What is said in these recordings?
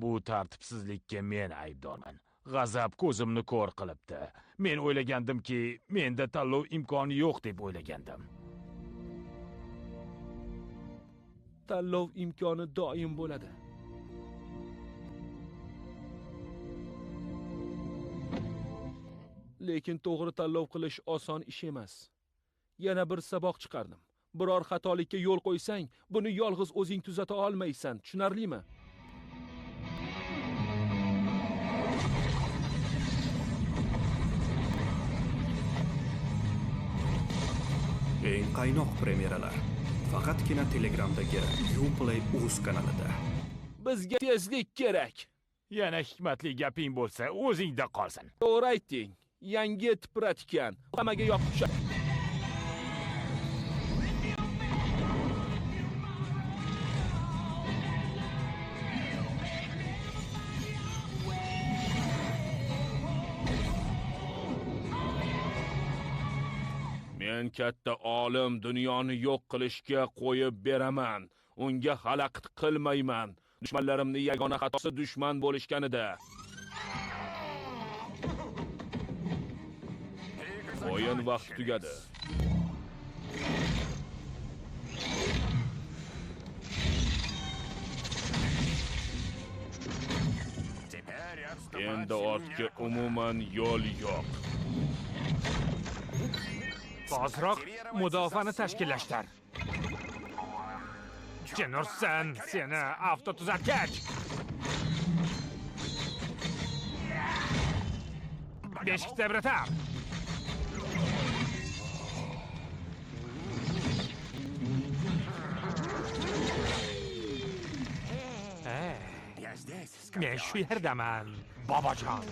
Bu tartibsizlikka men aybdorman. G'azab ko'zimni ko'r qilibdi. Men o'ylagandimki, menda tanlov imkoni yo'q deb o'ylagandim. Tanlov imkoni doim bo'ladi. Lekin to'g'ri tanlov qilish oson ish emas. Yana bir saboq chiqardim. Biror xatolikka yo'l qo'ysang, buni yolg'iz o'zing tuzata olmaysan. Tushunarlimi? Eng qaynoq premyeralar faqatgina Telegramdagi Uplay.uz kanalida. Bizga tezlik kerak. Yana hikmatli gaping bo'lsa, o'zingda qolsin. To'g'ri aytding. Yangi tipratikan. Hammaga yoqib tushadi. Men katta olim dunyoni yo'q qilishga qo'yib beraman. Unga xalaqit qilmayman. Dushmanlarimni yagona xatosi dushman bo'lishganida. O'yin vaqti tugadi. Endi ortga umuman yo'l yo'q. Hozroq mudofaani tashkillashtir. Jenursan, seni avtotuzatgach. 5 tebratar. Men shu yerdaman, bobojon.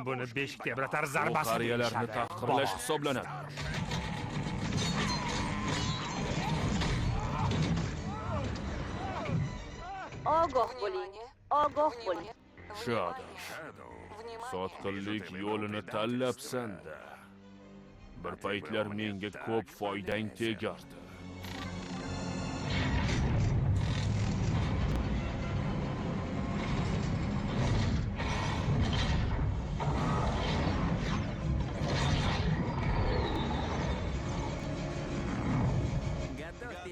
Buni 5 tebratar zarbasi Qariyalarni tahqirlash hisoblanadi. Ogoh bo'ling, ogoh bo'ling. Shadow, sotqinlik yo'lini tanlabsan-da. Bir paytlar menga ko'p foydang tegardi.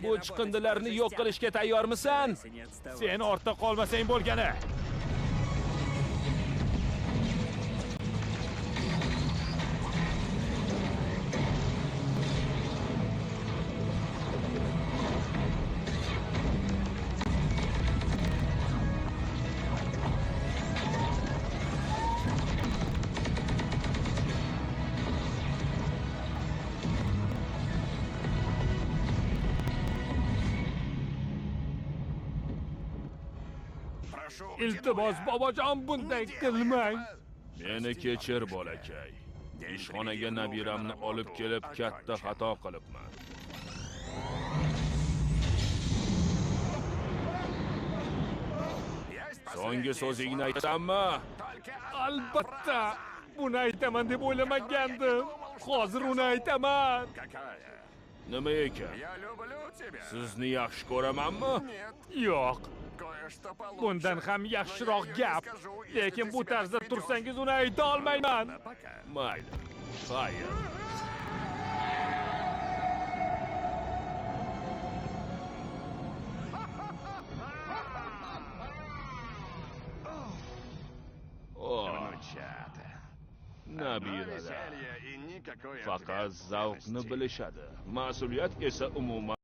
Bu chiqindilarni yo'q qilishga tayyormisan? Sen ortda qolmasang bo'lgani. Iltimos bobojon, bunday qilmang. Meni kechir bolakay. Ishxonaga nabiramni olib kelib katta xato qilibman. So'nggi so'zingni aytasanmi? Albatta. Buni aytaman deb o'ylamagandim. Hozir uni aytaman. Nima ekan? Sizni yaxshi ko'ramanmi? Yo'q. Bundan ham yaxshiroq gap. Lekin bu tarzda tursangiz uni ayta olmayman. Mayli. Xayr. Nabiralar faqat zavqni bilishadi. Mas'uliyat esa umuman